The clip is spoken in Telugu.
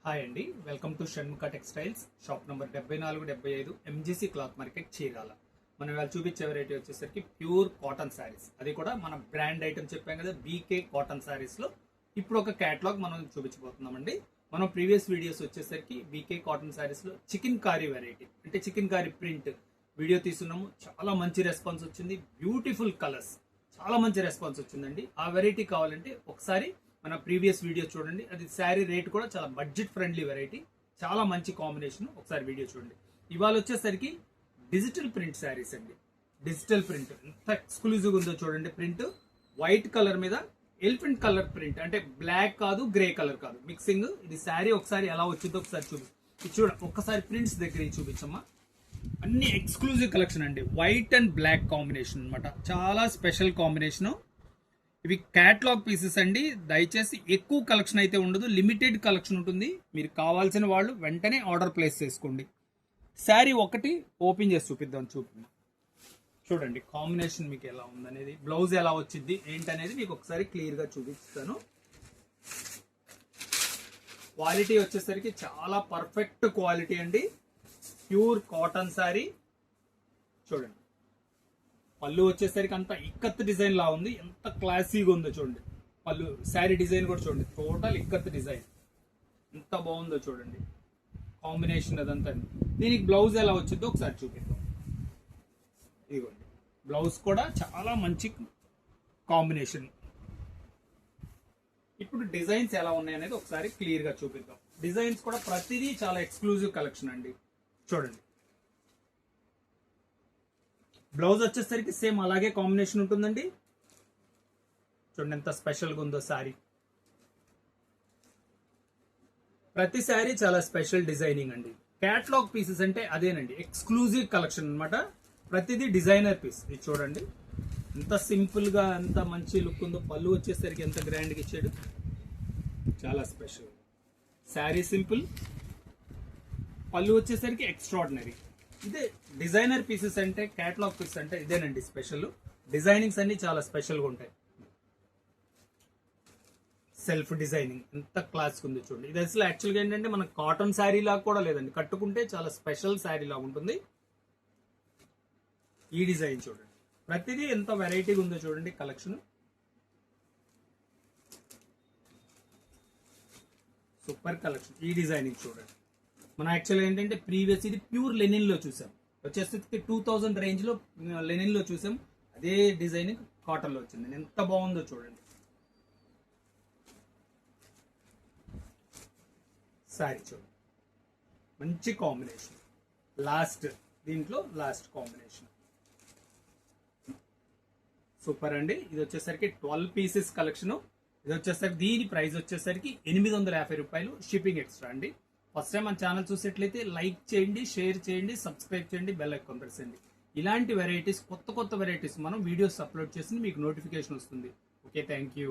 హాయ్ అండి, welcome to Shanmukha textiles. Shop number 7475 MGC cloth market Chirala. మనం ఇవాళ చూపించే వెరైటీ వచ్చేసరికి ప్యూర్ కాటన్ శారీస్. అది కూడా మన బ్రాండ్ ఐటమ్ చెప్పాం కదా, బీకే కాటన్ శారీస్ లో ఇప్పుడు ఒక కేటలాగ్ మనం చూపించబోతున్నామండి. మనం ప్రీవియస్ వీడియోస్ వచ్చేసరికి బీకే కాటన్ శారీస్ లో చికెన్ కారీ వెరైటీ అంటే చికెన్ కారీ ప్రింట్ వీడియో తీసుకున్నాము. చాలా మంచి రెస్పాన్స్ వచ్చింది. బ్యూటిఫుల్ కలర్స్, చాలా మంచి రెస్పాన్స్ వచ్చిందండి. ఆ వెరైటీ కావాలంటే ఒకసారి మన ప్రీవియస్ వీడియో చూడండి. అది శారీ రేట్ కూడా చాలా బడ్జెట్ ఫ్రెండ్లీ వెరైటీ, చాలా మంచి కాంబినేషన్. ఒకసారి వీడియో చూడండి. ఇవాళ వచ్చేసరికి డిజిటల్ ప్రింట్ శారీస్ అండి. డిజిటల్ ప్రింట్ ఎంత ఎక్స్క్లూజివ్ ఉందో చూడండి. ప్రింట్ వైట్ కలర్ మీద ఎలిఫెంట్ కలర్ ప్రింట్, అంటే బ్లాక్ కాదు గ్రే కలర్ కాదు, మిక్సింగ్. ఇది శారీ ఒకసారి ఎలా వచ్చిందో ఒకసారి చూడ ఒక్కసారి ప్రింట్స్ దగ్గర చూపించమ్మా. అన్ని ఎక్స్క్లూజివ్ కలెక్షన్ అండి. వైట్ అండ్ బ్లాక్ కాంబినేషన్ అనమాట, చాలా స్పెషల్ కాంబినేషన్. ఇవి క్యాటలాగ్ పీసెస్ అండి. దయచేసి ఎక్కువ కలెక్షన్ అయితే ఉండదు, లిమిటెడ్ కలెక్షన్ ఉంటుంది. మీరు కావాల్సిన వాళ్ళు వెంటనే ఆర్డర్ ప్లేస్ చేసుకోండి. శారీ ఒకటి ఓపెన్ చేసి చూడండి కాంబినేషన్ మీకు ఎలా ఉందనేది, బ్లౌజ్ ఎలా వచ్చింది ఏంటనేది మీకు ఒకసారి క్లియర్ గా చూపిస్తాను. క్వాలిటీ వచ్చేసరికి చాలా పర్ఫెక్ట్ క్వాలిటీ అండి. Pure cotton sari. చూడండి పళ్ళు వచ్చేసరికి అంత ఇక్కత్ డిజైన్ లా ఉంది, ఎంత క్లాసీగా ఉందో చూడండి. పళ్ళు శారీ డిజైన్ కూడా చూడండి, టోటల్ ఇక్కత్ డిజైన్ ఎంత బాగుందో చూడండి. కాంబినేషన్ అదంతా. దీనికి బ్లౌజ్ ఎలా వచ్చిందో ఒకసారి చూపిద్దాం. ఇదిగోండి బ్లౌజ్ కూడా చాలా మంచి కాంబినేషన్. ఇప్పుడు డిజైన్స్ ఎలా ఉన్నాయి అనేది ఒకసారి క్లియర్ గా చూపిద్దాం. డిజైన్స్ కూడా ప్రతిదీ చాలా ఎక్స్క్లూజివ్ కలెక్షన్ అండి. చూడండి బ్లౌజ్ వచ్చేసరికి సేమ్ అలాగే కాంబినేషన్ ఉంటుందండి. చూడండి ఎంత స్పెషల్గా ఉందో శారీ. ప్రతి శారీ చాలా స్పెషల్ డిజైనింగ్ అండి. క్యాటలాగ్ పీసెస్ అంటే అదేనండి, ఎక్స్క్లూజివ్ కలెక్షన్ అనమాట. ప్రతిదీ డిజైనర్ పీస్. ఇది చూడండి ఎంత సింపుల్ గా ఎంత మంచి లుక్ ఉందో. పళ్ళు వచ్చేసరికి ఎంత గ్రాండ్ గా ఇచ్చాడు, చాలా స్పెషల్. శారీ సింపుల్, పళ్ళు వచ్చేసరికి ఎక్స్ట్రాడినరీ. ఇదే డిజైనర్ పీసెస్ అంటే, క్యాటలాగ్ పీసెస్ అంటే ఇదేనండి స్పెషల్. డిజైనింగ్స్ అన్ని చాలా స్పెషల్ గా ఉంటాయి. సెల్ఫ్ డిజైనింగ్ ఎంత క్లాస్ ఉంది చూడండి. ఇది అసలు యాక్చువల్గా ఏంటంటే మన కాటన్ శారీ లాగా కూడా లేదండి, కట్టుకుంటే చాలా స్పెషల్ శారీ లాగా ఉంటుంది. ఈ డిజైన్ చూడండి, ప్రతిదీ ఎంత వెరైటీగా ఉందో చూడండి కలెక్షన్. Super collection. ఈ డిజైనింగ్ చూడండి. మనం యాక్చువల్గా ఏంటంటే ప్రీవియస్ ఇది ప్యూర్ లెనిన్ లో చూసాం, వచ్చేసరికి 2000 రేంజ్ లో లెనిన్ లో చూసాం. అదే డిజైనింగ్ కాటన్ లో వచ్చింది. ఎంత బాగుందో చూడండి. సారీ చూడండి, మంచి కాంబినేషన్. దీంట్లో లాస్ట్ కాంబినేషన్ సూపర్ అండి. ఇది వచ్చేసరికి 12 పీసెస్ కలెక్షన్. ఇది వచ్చేసరికి దీని ప్రైస్ వచ్చేసరికి 850 రూపాయలు, షిప్పింగ్ ఎక్స్ట్రా అండి. ఫస్ట్ టైం మన ఛానల్ చూసేట్లయితే లైక్ చేయండి, షేర్ చేయండి, సబ్స్క్రైబ్ చేయండి, బెల్ ఐకాన్ ప్రెస్ చేయండి. ఇలాంటి వెరైటీస్, కొత్త వెరైటీస్ మనం వీడియోస్ అప్లోడ్ చేసి మీకు నోటిఫికేషన్ వస్తుంది. Okay, thank you.